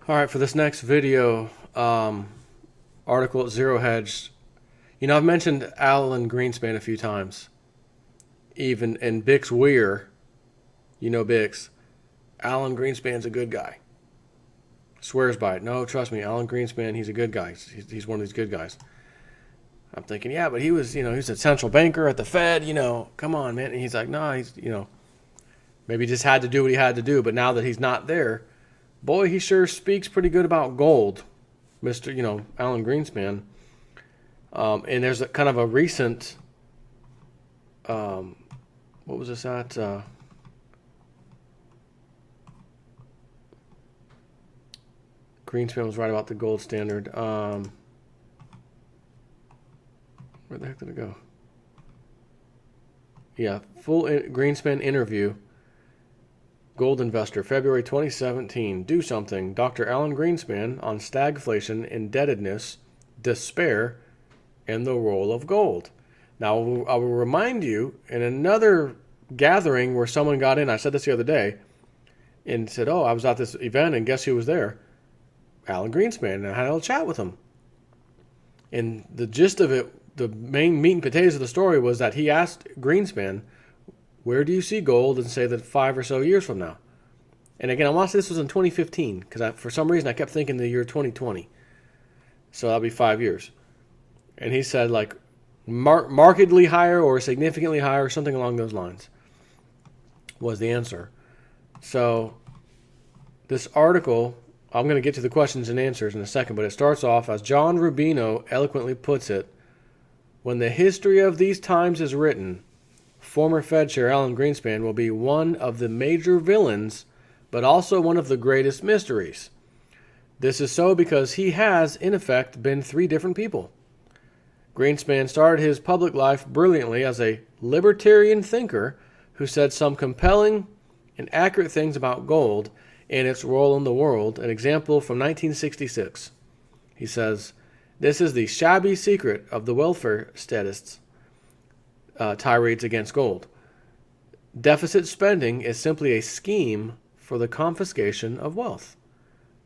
All right, for this next video, article at Zero Hedge, I've mentioned Alan Greenspan a few times. Even in Bix Weir, Bix, Alan Greenspan's a good guy. Swears by it. No, trust me, Alan Greenspan, he's a good guy. He's one of these good guys. I'm thinking, yeah, but he was, he's a central banker at the Fed, come on, man. And he's like, no, maybe he just had to do what he had to do. But now that he's not there, boy, he sure speaks pretty good about gold, Mr. Alan Greenspan. And there's kind of a recent, what was this at? Greenspan was right about the gold standard. Where the heck did it go? Yeah, full Greenspan interview. Gold investor, February 2017. Do something. Dr. Alan Greenspan on stagflation, indebtedness, despair, and the role of gold. Now, I will remind you, in another gathering where someone got in, I said this the other day, and said, oh, I was at this event, and guess who was there? Alan Greenspan, and I had a little chat with him. And the gist of it, the main meat and potatoes of the story was that he asked Greenspan, where do you see gold in, say, that 5 or so years from now? And again, I want to say this was in 2015, because for some reason I kept thinking the year 2020. So that'll be 5 years. And he said, like, markedly higher or significantly higher, something along those lines was the answer. So this article, I'm going to get to the questions and answers in a second, but it starts off as John Rubino eloquently puts it, when the history of these times is written, former Fed Chair Alan Greenspan will be one of the major villains, but also one of the greatest mysteries. This is so because he has, in effect, been 3 different people. Greenspan started his public life brilliantly as a libertarian thinker who said some compelling and accurate things about gold and its role in the world. An example from 1966. He says, this is the shabby secret of the welfare statists' tirades against gold. Deficit spending is simply a scheme for the confiscation of wealth.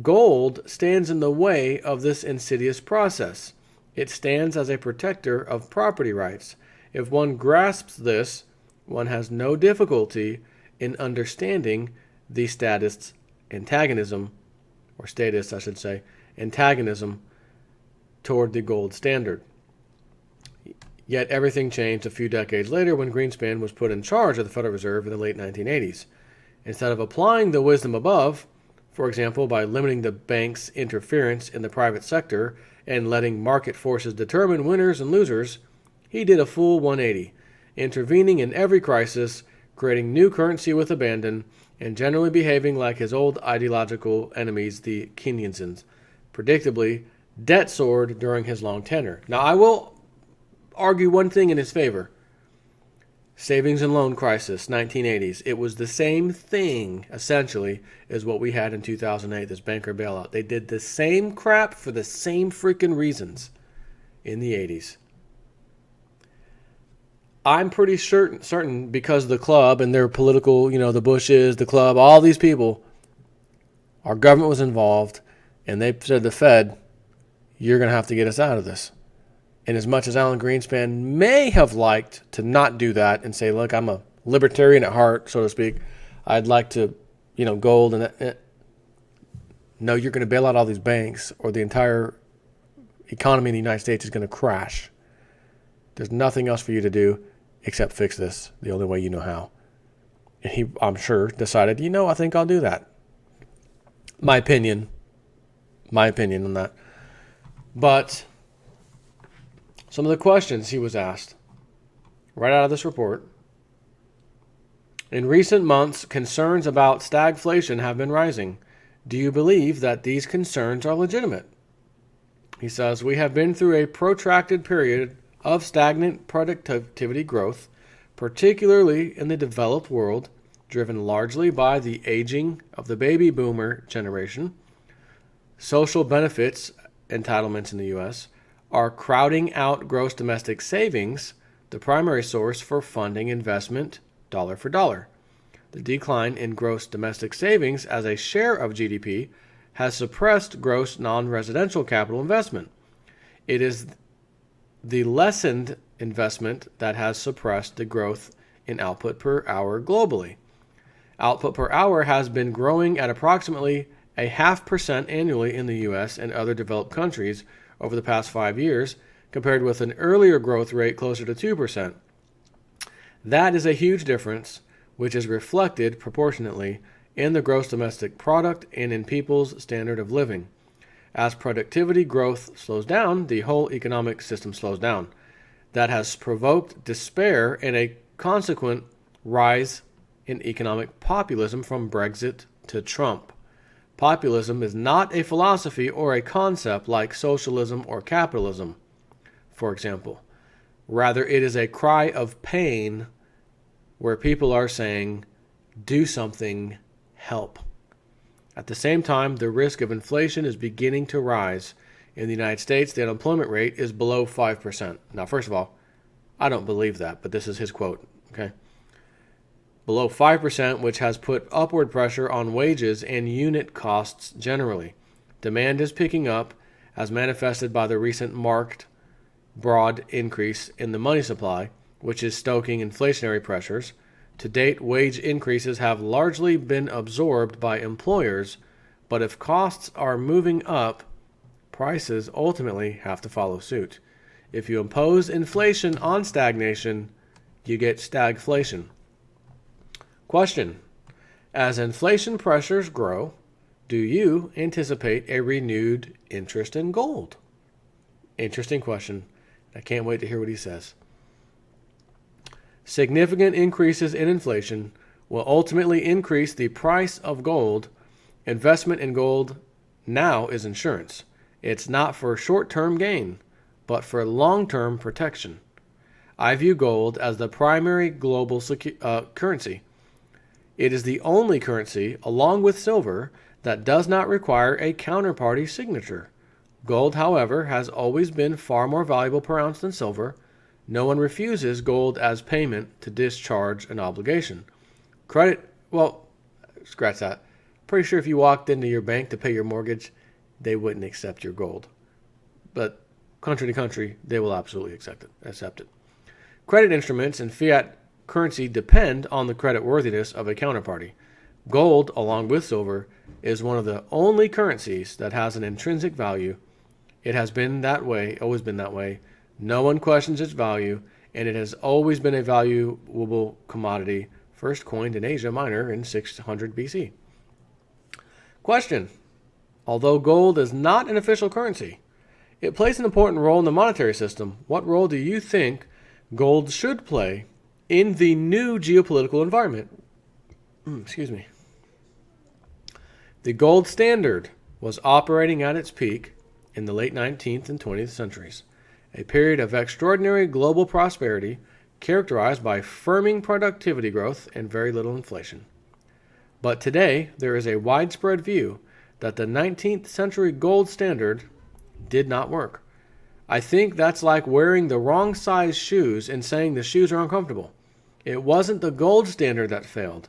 Gold stands in the way of this insidious process. It stands as a protector of property rights. If one grasps this, one has no difficulty in understanding the statists' antagonism, or statists, I should say, antagonism toward the gold standard. Yet everything changed a few decades later when Greenspan was put in charge of the Federal Reserve in the late 1980s. Instead of applying the wisdom above, for example, by limiting the bank's interference in the private sector and letting market forces determine winners and losers, he did a full 180, intervening in every crisis, creating new currency with abandon, and generally behaving like his old ideological enemies, the Keynesians. Predictably, debt soared during his long tenure. Now, I will argue one thing in his favor. Savings and loan crisis, 1980s. It was the same thing, essentially, as what we had in 2008, this banker bailout. They did the same crap for the same freaking reasons in the 80s. I'm pretty certain because the club and their political, the Bushes, the club, all these people, our government was involved, and they said to the Fed, you're going to have to get us out of this. And as much as Alan Greenspan may have liked to not do that and say, look, I'm a libertarian at heart, so to speak, I'd like to, gold. And no, you're going to bail out all these banks or the entire economy in the United States is going to crash. There's nothing else for you to do except fix this the only way you know how. And he, I'm sure, decided, I think I'll do that. My opinion on that. But some of the questions he was asked right out of this report. In recent months, concerns about stagflation have been rising. Do you believe that these concerns are legitimate? He says, we have been through a protracted period of stagnant productivity growth, particularly in the developed world, driven largely by the aging of the baby boomer generation. Social benefits entitlements in the U.S. are crowding out gross domestic savings, the primary source for funding investment dollar for dollar. The decline in gross domestic savings as a share of GDP has suppressed gross non-residential capital investment. It is the lessened investment that has suppressed the growth in output per hour globally. Output per hour has been growing at approximately 0.5% annually in the U.S. and other developed countries over the past 5 years, compared with an earlier growth rate closer to 2%. That is a huge difference, which is reflected proportionately in the gross domestic product and in people's standard of living. As productivity growth slows down, the whole economic system slows down. That has provoked despair and a consequent rise in economic populism from Brexit to Trump. Populism is not a philosophy or a concept like socialism or capitalism, for example. Rather, it is a cry of pain where people are saying, do something, help. At the same time, the risk of inflation is beginning to rise. In the United States, the unemployment rate is below 5%. Now, first of all, I don't believe that, but this is his quote, okay? Below 5%, which has put upward pressure on wages and unit costs generally. Demand is picking up, as manifested by the recent marked broad increase in the money supply, which is stoking inflationary pressures. To date, wage increases have largely been absorbed by employers, but if costs are moving up, prices ultimately have to follow suit. If you impose inflation on stagnation, you get stagflation. Question: as inflation pressures grow, do you anticipate a renewed interest in gold? Interesting question. I can't wait to hear what he says. Significant increases in inflation will ultimately increase the price of gold. Investment in gold now is insurance. It's not for short-term gain, but for long-term protection. I view gold as the primary global currency. It is the only currency, along with silver, that does not require a counterparty signature. Gold, however, has always been far more valuable per ounce than silver. No one refuses gold as payment to discharge an obligation. Scratch that. Pretty sure if you walked into your bank to pay your mortgage, they wouldn't accept your gold. But country to country, they will absolutely accept it. Credit instruments and fiat currency depend on the creditworthiness of a counterparty. Gold, along with silver, is one of the only currencies that has an intrinsic value. It has been that way, always been that way. No one questions its value, and it has always been a valuable commodity, first coined in Asia Minor in 600 BC. Question: although gold is not an official currency, it plays an important role in the monetary system. What role do you think gold should play in the new geopolitical environment? The gold standard was operating at its peak in the late 19th and 20th centuries, a period of extraordinary global prosperity characterized by firming productivity growth and very little inflation. But today, there is a widespread view that the 19th century gold standard did not work. I think that's like wearing the wrong size shoes and saying the shoes are uncomfortable. It wasn't the gold standard that failed.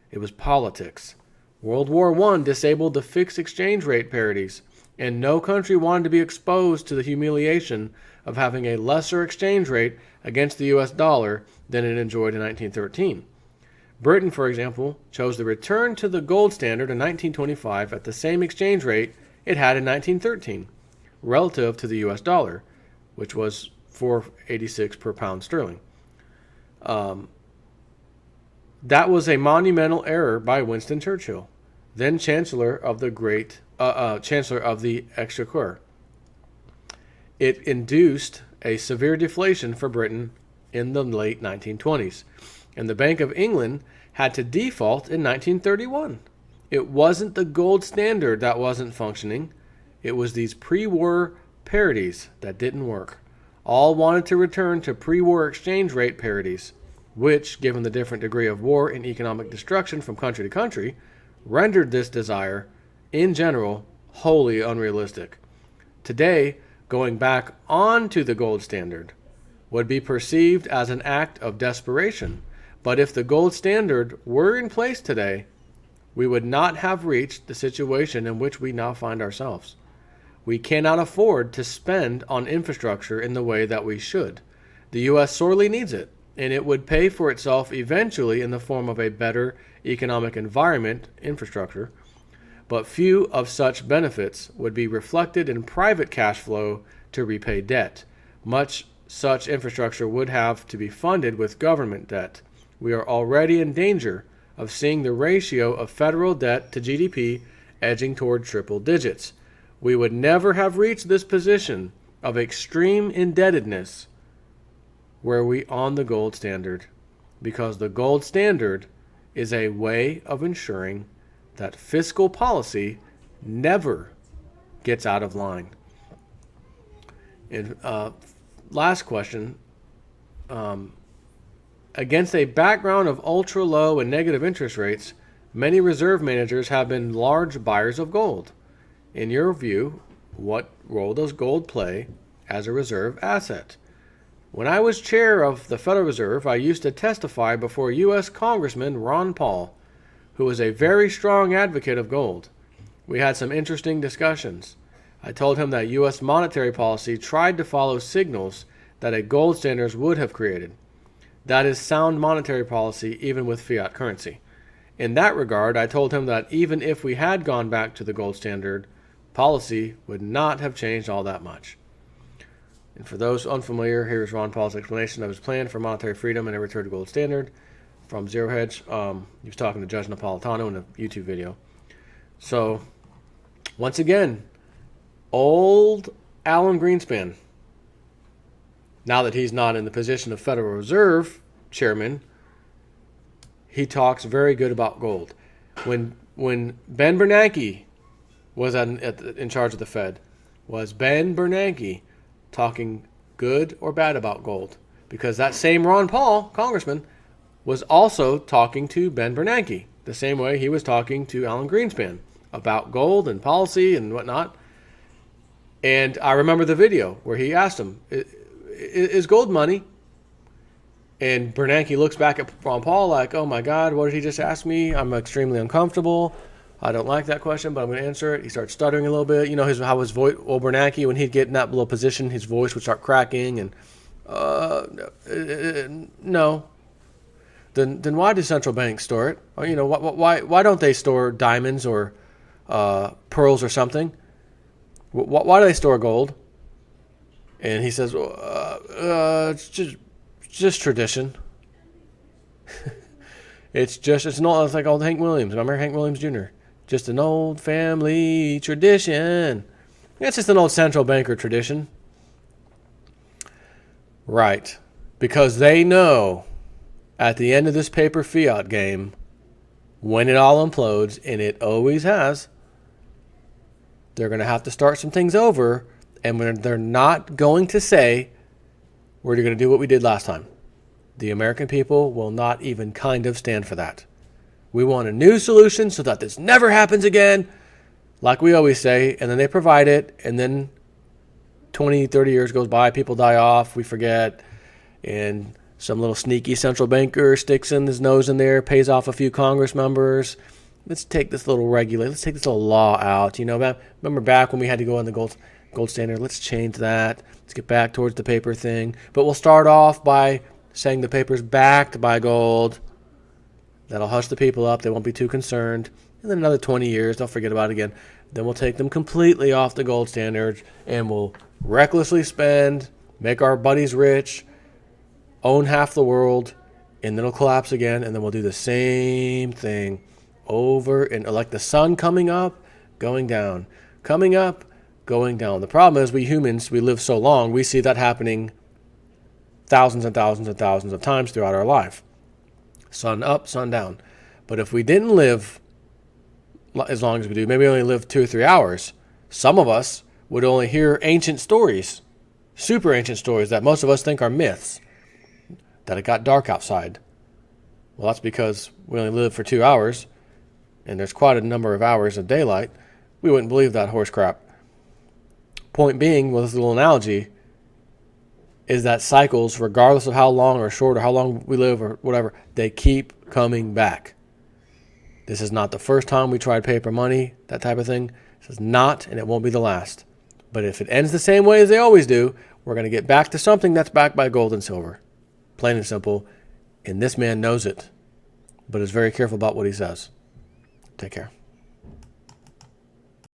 It was politics. World War I disabled the fixed exchange rate parities, and no country wanted to be exposed to the humiliation of having a lesser exchange rate against the U.S. dollar than it enjoyed in 1913. Britain, for example, chose to return to the gold standard in 1925 at the same exchange rate it had in 1913, relative to the U.S. dollar, which was $4.86 per pound sterling. That was a monumental error by Winston Churchill, then Chancellor of the Exchequer. It induced a severe deflation for Britain in the late 1920s, and the Bank of England had to default in 1931. It wasn't the gold standard that wasn't functioning. It was these pre-war parities that didn't work. All wanted to return to pre-war exchange rate parities, which, given the different degree of war and economic destruction from country to country, rendered this desire, in general, wholly unrealistic. Today, going back onto the gold standard would be perceived as an act of desperation. But if the gold standard were in place today, we would not have reached the situation in which we now find ourselves. We cannot afford to spend on infrastructure in the way that we should. The U.S. sorely needs it, and it would pay for itself eventually in the form of a better economic environment, infrastructure, but few of such benefits would be reflected in private cash flow to repay debt. Much such infrastructure would have to be funded with government debt. We are already in danger of seeing the ratio of federal debt to GDP edging toward triple digits. We would never have reached this position of extreme indebtedness were we on the gold standard, because the gold standard is a way of ensuring that fiscal policy never gets out of line. And last question. Against a background of ultra-low and negative interest rates, many reserve managers have been large buyers of gold. In your view, what role does gold play as a reserve asset? When I was chair of the Federal Reserve, I used to testify before U.S. Congressman Ron Paul, who was a very strong advocate of gold. We had some interesting discussions. I told him that U.S. monetary policy tried to follow signals that a gold standard would have created. That is sound monetary policy, even with fiat currency. In that regard, I told him that even if we had gone back to the gold standard, policy would not have changed all that much. And for those unfamiliar, here's Ron Paul's explanation of his plan for monetary freedom and a return to gold standard from Zero Hedge. He was talking to Judge Napolitano in a YouTube video. So, once again, old Alan Greenspan, now that he's not in the position of Federal Reserve Chairman, he talks very good about gold. When Ben Bernanke was in charge of the Fed, was Ben Bernanke talking good or bad about gold? Because that same Ron Paul, congressman, was also talking to Ben Bernanke, the same way he was talking to Alan Greenspan about gold and policy and whatnot. And I remember the video where he asked him, is gold money? And Bernanke looks back at Ron Paul like, oh my God, what did he just ask me? I'm extremely uncomfortable. I don't like that question, but I'm going to answer it. He starts stuttering a little bit. You know how his voice, old Bernanke, when he'd get in that little position, his voice would start cracking and, no. Then why do central banks store it? Or, why don't they store diamonds or pearls or something? Why do they store gold? And he says, it's just tradition. It's like old Hank Williams. Remember Hank Williams Jr.? Just an old family tradition. It's just an old central banker tradition. Right. Because they know at the end of this paper fiat game, when it all implodes, and it always has, they're going to have to start some things over, and they're not going to say, we're going to do what we did last time. The American people will not even kind of stand for that. We want a new solution so that this never happens again, like we always say, and then they provide it, and then 20, 30 years goes by, people die off, we forget, and some little sneaky central banker sticks in his nose in there, pays off a few Congress members. Let's take this little let's take this little law out. Remember back when we had to go on the gold standard? Let's change that. Let's get back towards the paper thing. But we'll start off by saying the paper's backed by gold. That'll hush the people up. They won't be too concerned. And then another 20 years, they'll forget about it again. Then we'll take them completely off the gold standard, and we'll recklessly spend, make our buddies rich, own half the world, and then it'll collapse again, and then we'll do the same thing over, and like the sun coming up, going down, coming up, going down. The problem is we humans, we live so long, we see that happening thousands and thousands and thousands of times throughout our life. Sun up, sun down. But if we didn't live as long as we do, maybe only live 2 or 3 hours, some of us would only hear ancient stories, super ancient stories that most of us think are myths, that it got dark outside. Well, that's because we only live for 2 hours, and there's quite a number of hours of daylight. We wouldn't believe that horse crap. Point being, with this little analogy, is that cycles, regardless of how long or short or how long we live or whatever, they keep coming back. This is not the first time we tried paper money, that type of thing. This is not, and it won't be the last. But if it ends the same way as they always do, we're going to get back to something that's backed by gold and silver. Plain and simple. And this man knows it, but is very careful about what he says. Take care.